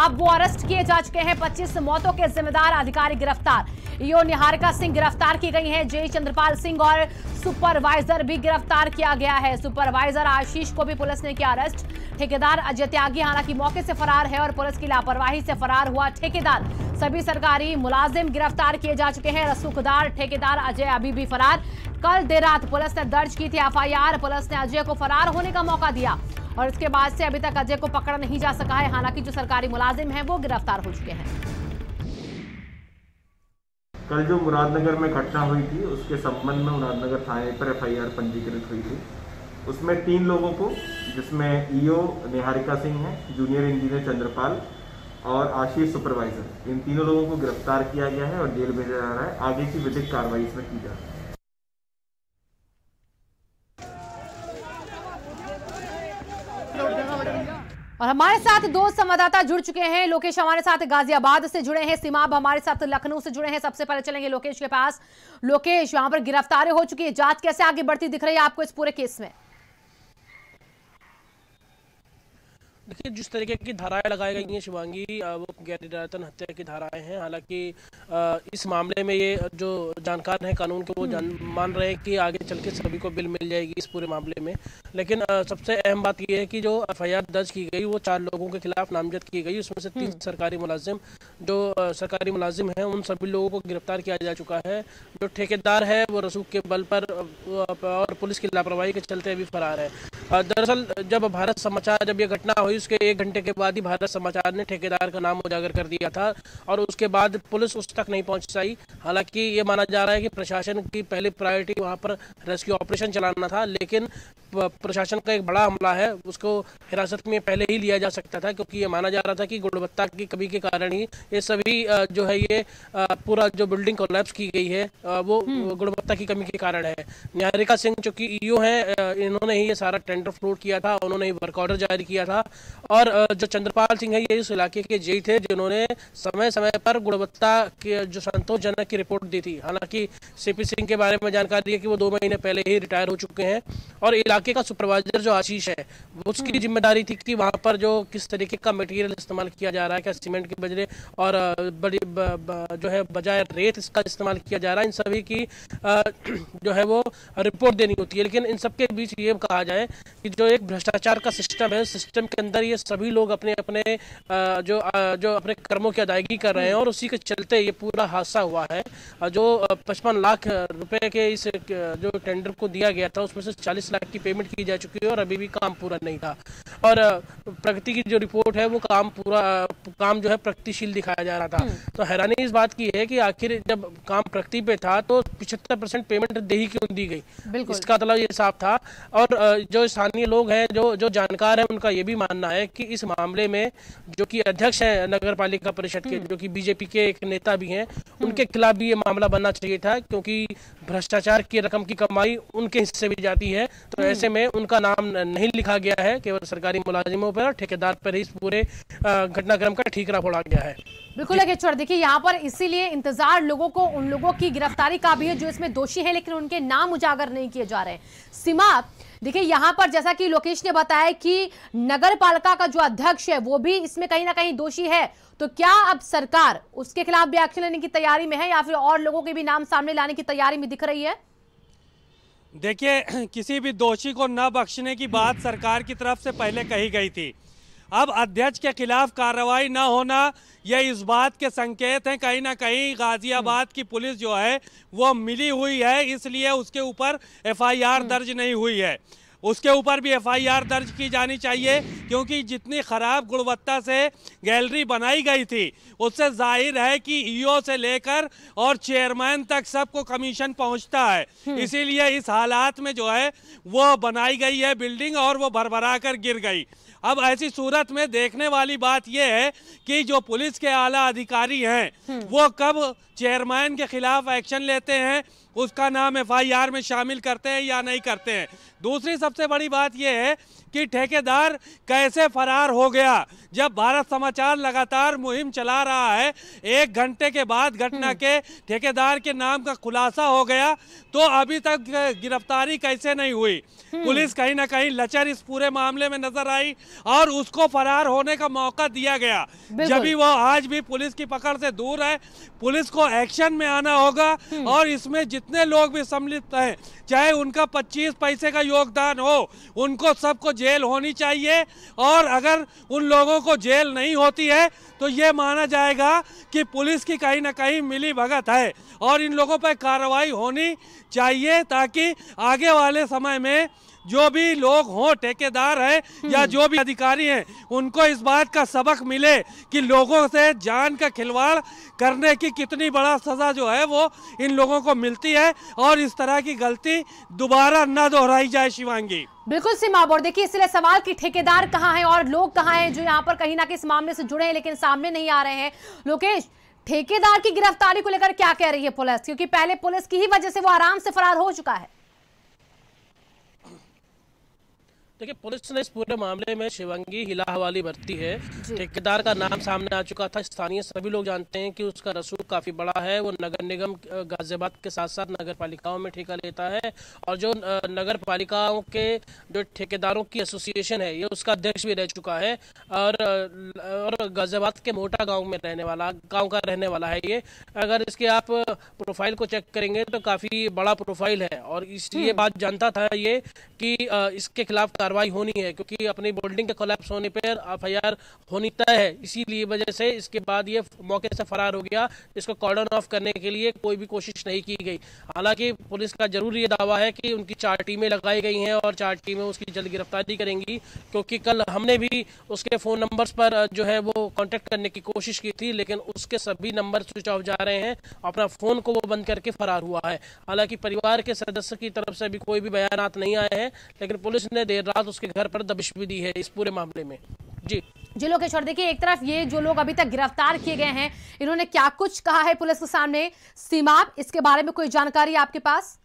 अब वो अरेस्ट किए जा चुके हैं। 25 मौतों के जिम्मेदार अधिकारी गिरफ्तार। ईओ निहारिका सिंह गिरफ्तार की गई हैं। जेई चंद्रपाल सिंह और सुपरवाइजर भी गिरफ्तार किया गया है। सुपरवाइजर आशीष को भी पुलिस ने किया अरेस्ट। ठेकेदार अजय त्यागी हालांकि मौके से फरार है और पुलिस की लापरवाही से फरार हुआ ठेकेदार। सभी सरकारी मुलाजिम गिरफ्तार किए जा चुके हैं। रसूखदार ठेकेदार अजय अभी भी फरार। कल देर रात पुलिस ने दर्ज की थी एफआईआर। पुलिस ने अजय को फरार होने का मौका दिया और इसके बाद से अभी तक अजय को पकड़ा नहीं जा सका है। हालांकि जो सरकारी मुलाजिम हैं वो गिरफ्तार हो चुके हैं। कल जो मुरादनगर में घटना हुई थी उसके संबंध में मुरादनगर थाने पर एफआईआर पंजीकृत हुई थी। उसमें 3 लोगों को, जिसमें ईओ निहारिका सिंह है, जूनियर इंजीनियर चंद्रपाल और आशीष सुपरवाइजर, इन तीनों लोगों को गिरफ्तार किया गया है और जेल भेजा जा रहा है। आगे की विधिक कार्रवाई इसमें की जा रही है। और हमारे साथ 2 संवाददाता जुड़ चुके हैं। लोकेश हमारे साथ गाजियाबाद से जुड़े हैं, सिमाब हमारे साथ लखनऊ से जुड़े हैं। सबसे पहले चलेंगे लोकेश के पास। लोकेश, यहां पर गिरफ्तारी हो चुकी है, जांच कैसे आगे बढ़ती दिख रही है आपको इस पूरे केस में? देखिए, जिस तरीके की धाराएं लगाई गई हैं शिवांगी, वो गैर इरादतन हत्या की धाराएं हैं। हालांकि इस मामले में ये जो जानकार हैं कानून के, वो मान रहे हैं कि आगे चल के सभी को बिल मिल जाएगी इस पूरे मामले में। लेकिन सबसे अहम बात ये है कि जो एफआईआर दर्ज की गई वो 4 लोगों के खिलाफ नामजद की गई। उसमें से 3 सरकारी मुलाजिम, जो सरकारी मुलाजिम हैं, उन सभी लोगों को गिरफ्तार किया जा चुका है। जो ठेकेदार है वो रसूख के बल पर और पुलिस की लापरवाही के चलते अभी फरार है। दरअसल जब भारत समाचार, जब ये घटना हुई उसके 1 घंटे के बाद ही भारत समाचार ने ठेकेदार का नाम उजागर कर दिया था और उसके बाद पुलिस उस तक नहीं पहुंच पाई। हालांकि ये माना जा रहा है कि प्रशासन की पहली प्रायोरिटी वहां पर रेस्क्यू ऑपरेशन चलाना था, लेकिन प्रशासन का एक बड़ा हमला है, उसको हिरासत में पहले ही लिया जा सकता था, क्योंकि ये माना जा रहा था कि गुणवत्ता की कमी के कारण ही ये सभी जो है ये पूरा जो बिल्डिंग कोलैप्स की गई है वो गुणवत्ता की कमी के कारण है। निहारिका सिंह जो कि ईओ है, इन्होंने ही ये सारा टेंडर फ्लोट किया था, उन्होंने ही वर्क ऑर्डर जारी किया था। और जो चंद्रपाल सिंह है, ये इस इलाके के जेई थे जिन्होंने समय समय पर गुणवत्ता की जो संतोषजनक की रिपोर्ट दी थी। हालांकि सीपी सिंह के बारे में जानकारी है कि वो 2 महीने पहले ही रिटायर हो चुके हैं। और इलाके का सुपरवाइजर जो आशीष है, उसकी जिम्मेदारी थी कि वहां पर जो किस तरीके का मटेरियल इस्तेमाल किया जा रहा है, क्या सीमेंट के बजाय और बड़ी जो है बजाय रेत इसका इस्तेमाल किया जा रहा है, इन सभी की जो है वो रिपोर्ट देनी होती है। लेकिन इन सबके बीच ये कहा जाए कि जो एक भ्रष्टाचार का सिस्टम है, सिस्टम के अंदर ये सभी लोग अपने अपने जो अपने कर्मों की अदायगी कर रहे हैं और उसी के चलते ये पूरा हादसा हुआ है। जो 55 लाख रुपए के इस जो टेंडर को दिया गया था उसमें से 40 लाख की पेमेंट की जा चुकी है और अभी भी काम पूरा नहीं था। और प्रगति की जो रिपोर्ट है वो काम जो है प्रगतिशील दिखाया जा रहा था। तो हैरानी इस बात की है कि आखिर जब काम प्रगति पे था तो 75% पेमेंट दे ही क्यों दी गई, इसका मतलब ये साफ था। और जो स्थानीय लोग हैं, जो जानकार हैं, उनका ये भी मानना है कि इस मामले में जो कि अध्यक्ष है नगर पालिका परिषद के, जो कि बीजेपी के एक नेता भी हैं, उनके खिलाफ भी ये मामला बनना चाहिए था, क्योंकि भ्रष्टाचार की रकम की कमाई उनके हिस्से भी जाती है। तो ऐसे में उनका नाम नहीं लिखा गया है, केवल सरकारी मुलाजिमों पर और ठेकेदार पर ही इस पूरे घटनाक्रम का ठीकरा फोड़ा गया है। बिल्कुल योगेश्वर, देखिए यहाँ पर इसीलिए इंतजार लोगों को उन लोगों की गिरफ्तारी का भी है जो इसमें दोषी है, लेकिन उनके नाम उजागर नहीं किए जा रहे हैं। सीमा, देखिए यहाँ पर जैसा कि लोकेश ने बताया कि नगर पालिका का जो अध्यक्ष है वो भी इसमें कहीं ना कहीं दोषी है, तो क्या अब सरकार उसके खिलाफ भी एक्शन लेने की तैयारी में है या फिर और लोगों के भी नाम सामने लाने की तैयारी में दिख रही है? देखिए, किसी भी दोषी को न बख्शने की बात सरकार की तरफ से पहले कही गई थी। अब अध्यक्ष के खिलाफ कार्रवाई न होना यह इस बात के संकेत हैं कहीं ना कहीं गाजियाबाद की पुलिस जो है वो मिली हुई है, इसलिए उसके ऊपर एफआईआर दर्ज नहीं हुई है। उसके ऊपर भी एफआईआर दर्ज की जानी चाहिए, क्योंकि जितनी खराब गुणवत्ता से गैलरी बनाई गई थी उससे जाहिर है कि ईओ से लेकर और चेयरमैन तक सबको कमीशन पहुंचता है। इसीलिए इस हालात में जो है वो बनाई गई है बिल्डिंग और वो भरभरा कर गिर गई। अब ऐसी सूरत में देखने वाली बात यह है कि जो पुलिस के आला अधिकारी हैं वो कब चेयरमैन के खिलाफ एक्शन लेते हैं, उसका नाम एफआईआर में शामिल करते हैं या नहीं करते हैं। दूसरी सबसे बड़ी बात यह है कि ठेकेदार कैसे फरार हो गया, जब भारत समाचार लगातार मुहिम चला रहा है, 1 घंटे के बाद घटना के ठेकेदार के नाम का खुलासा हो गया, तो अभी तक गिरफ्तारी कैसे नहीं हुई? पुलिस कहीं ना कहीं लचर इस पूरे मामले में नजर आई और उसको फरार होने का मौका दिया गया। जब भी वो आज भी पुलिस की पकड़ से दूर है, पुलिस को एक्शन में आना होगा और इसमें जितने लोग भी सम्मिलित हैं, चाहे उनका 25 पैसे का योगदान हो, उनको सबको जेल होनी चाहिए। और अगर उन लोगों को जेल नहीं होती है तो ये माना जाएगा कि पुलिस की कहीं ना कहीं मिली भगत है और इन लोगों पर कार्रवाई होनी चाहिए, ताकि आगे वाले समय में जो भी लोग हों, ठेकेदार हैं या जो भी अधिकारी हैं, उनको इस बात का सबक मिले कि लोगों से जान का खिलवाड़ करने की कितनी बड़ा सजा जो है वो इन लोगों को मिलती है और इस तरह की गलती दोबारा न दोहराई जाए। शिवांगी, बिल्कुल सीमा, और देखिए इसलिए सवाल कि ठेकेदार कहाँ हैं और लोग कहाँ हैं जो यहाँ पर कहीं ना कहीं इस मामले से जुड़े हैं लेकिन सामने नहीं आ रहे हैं। लोकेश, ठेकेदार की गिरफ्तारी को लेकर क्या कह रही है पुलिस? क्योंकि पहले पुलिस की ही वजह से वो आराम से फरार हो चुका है। देखिए, पुलिस ने इस पूरे मामले में शिवांगी हिला हवाली बरती है। ठेकेदार का नाम सामने आ चुका था। स्थानीय सभी लोग जानते हैं कि उसका रसूख काफी बड़ा है। वो नगर निगम गाजियाबाद के साथ साथ नगर पालिकाओं में ठेका लेता है और जो नगर पालिकाओं के जो ठेकेदारों की एसोसिएशन है, ये उसका अध्यक्ष भी रह चुका है और गाजियाबाद के मोटा गाँव का रहने वाला है ये। अगर इसके आप प्रोफाइल को चेक करेंगे तो काफी बड़ा प्रोफाइल है और ये बात जानता था ये कि इसके खिलाफ कार्रवाई होनी है, क्योंकि अपनी बिल्डिंग के कोलैप्स होने पर एफआईआर होनी तय है। इसीलिए वजह से इसके बाद ये मौके से फरार हो गया। इसको कॉर्डन ऑफ करने के लिए कोई भी कोशिश नहीं की गई। हालांकि पुलिस का जरूर ये दावा है कि उनकी 4 टीमें लगाई गई हैं और 4 टीमें उसकी जल्द गिरफ्तारी करेंगी, क्योंकि कल हमने भी उसके फ़ोन नंबर्स पर जो है वो कॉन्टेक्ट करने की कोशिश की थी, लेकिन उसके सभी नंबर स्विच ऑफ जा रहे हैं। अपना फ़ोन को वो बंद करके फरार हुआ है। हालांकि परिवार के सदस्य की तरफ से भी कोई भी बयानात नहीं आए हैं, लेकिन पुलिस ने देर रात उसके घर पर दबिश भी दी है इस पूरे मामले में। जी लोकेश, और देखिए एक तरफ ये जो लोग अभी तक गिरफ्तार किए गए हैं, इन्होंने क्या कुछ कहा है पुलिस के सामने। सीमा, इसके बारे में कोई जानकारी आपके पास?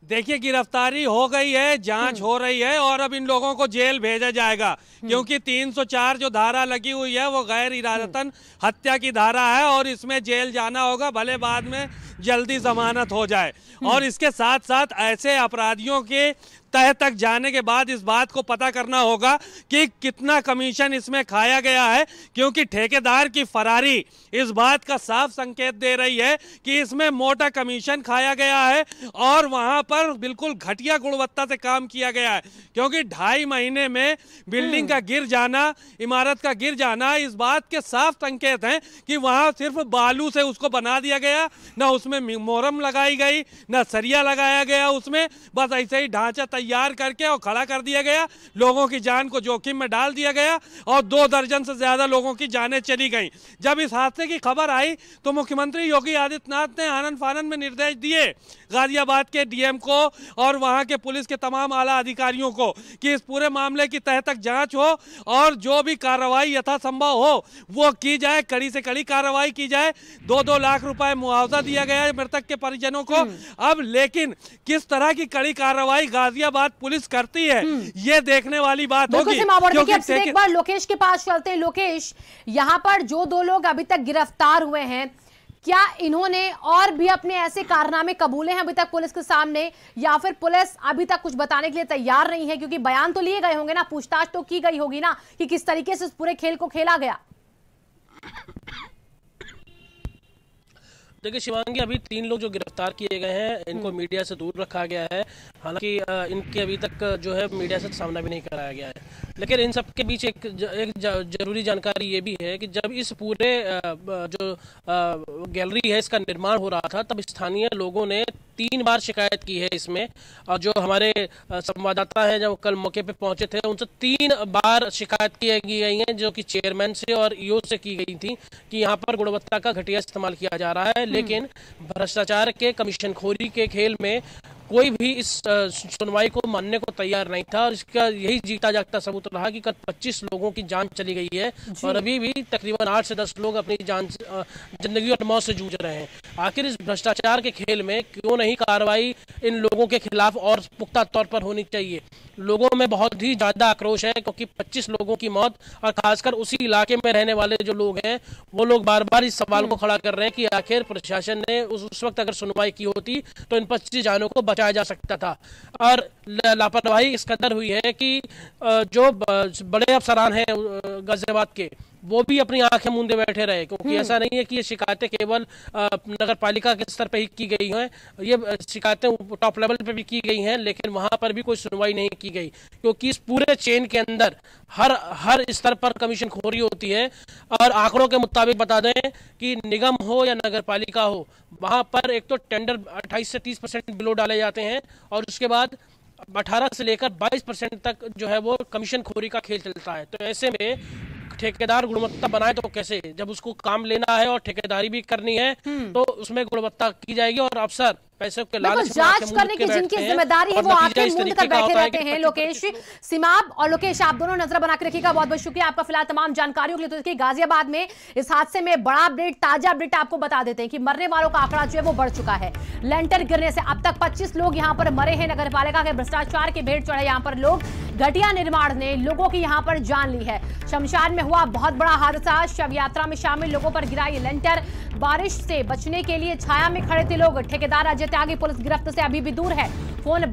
देखिए, गिरफ्तारी हो गई है, जांच हो रही है और अब इन लोगों को जेल भेजा जाएगा, क्योंकि 304 जो धारा लगी हुई है वो गैर इरादतन हत्या की धारा है और इसमें जेल जाना होगा, भले बाद में जल्दी जमानत हो जाए। और इसके साथ साथ ऐसे अपराधियों के तह तक जाने के बाद इस बात को पता करना होगा कि कितना कमीशन इसमें खाया गया है, क्योंकि ठेकेदार की फरारी इस बात का साफ संकेत दे रही है कि इसमें मोटा कमीशन खाया गया है और वहां पर बिल्कुल घटिया गुणवत्ता से काम किया गया है। क्योंकि 2.5 महीने में बिल्डिंग का गिर जाना, इमारत का गिर जाना, इस बात के साफ संकेत हैं कि वहां सिर्फ बालू से उसको बना दिया गया, ना उसमें मोरम लगाई गई, ना सरिया लगाया गया, उसमें बस ऐसे ही ढांचा तैयार करके और खड़ा कर दिया गया। लोगों की जान को जोखिम में डाल दिया गया और 2 दर्जन से ज्यादा लोगों की जानें चली गईं। जब इस हादसे की खबर आई तो मुख्यमंत्री योगी आदित्यनाथ ने आनन फानन में निर्देश दिए गाजियाबाद के डीएम को और वहां के पुलिस के तमाम आला अधिकारियों को कि इस पूरे मामले की तह तक जांच हो और जो भी कार्रवाई यथासंभव हो वो की जाए, कड़ी से कड़ी कार्रवाई की जाए। 2-2 लाख रुपए मुआवजा दिया गया है मृतक के परिजनों को। अब लेकिन किस तरह की कड़ी कार्रवाई गाजियाबाद पुलिस करती है, ये देखने वाली बात होगी। एक बार लोकेश के पास चलते हैं। लोकेश, यहाँ पर जो 2 लोग अभी तक गिरफ्तार हुए हैं, क्या इन्होंने और भी अपने ऐसे कारनामे कबूले हैं अभी तक पुलिस के सामने, या फिर पुलिस अभी तक कुछ बताने के लिए तैयार नहीं है? क्योंकि बयान तो लिए गए होंगे ना, पूछताछ तो की गई होगी ना कि किस तरीके से इस पूरे खेल को खेला गया। देखिए शिवांगी, अभी 3 लोग जो गिरफ्तार किए गए हैं इनको मीडिया से दूर रखा गया है। हालांकि इनके अभी तक जो है मीडिया से सामना भी नहीं कराया गया है। लेकिन इन सब के बीच एक जरूरी जानकारी ये भी है कि जब इस पूरे जो गैलरी है इसका निर्माण हो रहा था, तब स्थानीय लोगों ने 3 बार शिकायत की है इसमें। और जो हमारे संवाददाता हैं जो कल मौके पे पहुंचे थे, उनसे 3 बार शिकायत की गई है, जो कि चेयरमैन से और ईओ से की गई थी कि यहाँ पर गुणवत्ता का घटिया इस्तेमाल किया जा रहा है। लेकिन भ्रष्टाचार के, कमीशनखोरी के खेल में कोई भी इस सुनवाई को मानने को तैयार नहीं था और इसका यही जीता जागता सबूत रहा कि कल 25 लोगों की जान चली गई है और अभी भी तकरीबन 8 से 10 लोग अपनी जिंदगी और मौत से जूझ रहे हैं। आखिर इस भ्रष्टाचार के खेल में क्यों नहीं कार्रवाई इन लोगों के खिलाफ और पुख्ता तौर पर होनी चाहिए। लोगों में बहुत ही ज्यादा आक्रोश है क्योंकि 25 लोगों की मौत और खासकर उसी इलाके में रहने वाले जो लोग हैं वो लोग बार बार इस सवाल को खड़ा कर रहे हैं कि आखिर प्रशासन ने उस वक्त अगर सुनवाई की होती तो इन 25 जानों को बचाया जा सकता था। और लापरवाही इस कदर हुई है कि जो बड़े अफसरान हैं गाजियाबाद के वो भी अपनी आंखें मूंदे बैठे रहे क्योंकि ऐसा नहीं है कि ये शिकायतें केवल नगर पालिका के स्तर पर ही की गई हैं, ये शिकायतें टॉप लेवल पे भी की गई हैं लेकिन वहां पर भी कोई सुनवाई नहीं की गई क्योंकि इस पूरे चेन के अंदर हर स्तर पर कमीशन खोरी होती है। और आंकड़ों के मुताबिक बता दें कि निगम हो या नगर पालिका हो वहां पर एक तो टेंडर 28 से 30% बिलो डाले जाते हैं और उसके बाद 18 से लेकर 22% तक जो है वो कमीशन खोरी का खेल चलता है। तो ऐसे में ठेकेदार गुणवत्ता बनाए तो कैसे, जब उसको काम लेना है और ठेकेदारी भी करनी है तो उसमें गुणवत्ता की जाएगी और अफसर पैसे के लालच जांच करने की जिनकी जिम्मेदारी है वो आंखें मूंद कर बैठे रहते हैं। लोकेश सिमाब और लोकेश, आप दोनों नजर बना के रखिएगा। बहुत बहुत शुक्रिया आपका फिलहाल तमाम जानकारियों के लिए। तो देखिए गाजियाबाद में इस हादसे में बड़ा अपडेट, ताजा अपडेट आपको बता देते हैं कि मरने वालों का आंकड़ा जो है वो बढ़ चुका है। लेंटर गिरने से अब तक 25 लोग यहां पर मरे हैं। नगर पालिका के भ्रष्टाचार के भेंट चढ़े यहां पर लोग, घटिया निर्माण ने लोगों की यहां पर जान ली है। शमशान में हुआ बहुत बड़ा हादसा, शव यात्रा में शामिल लोगों पर गिरा ये लेंटर। बारिश से बचने के लिए छाया में खड़े थे लोग। ठेकेदार अजय त्यागी पुलिस गिरफ्त से अभी भी दूर है। फोन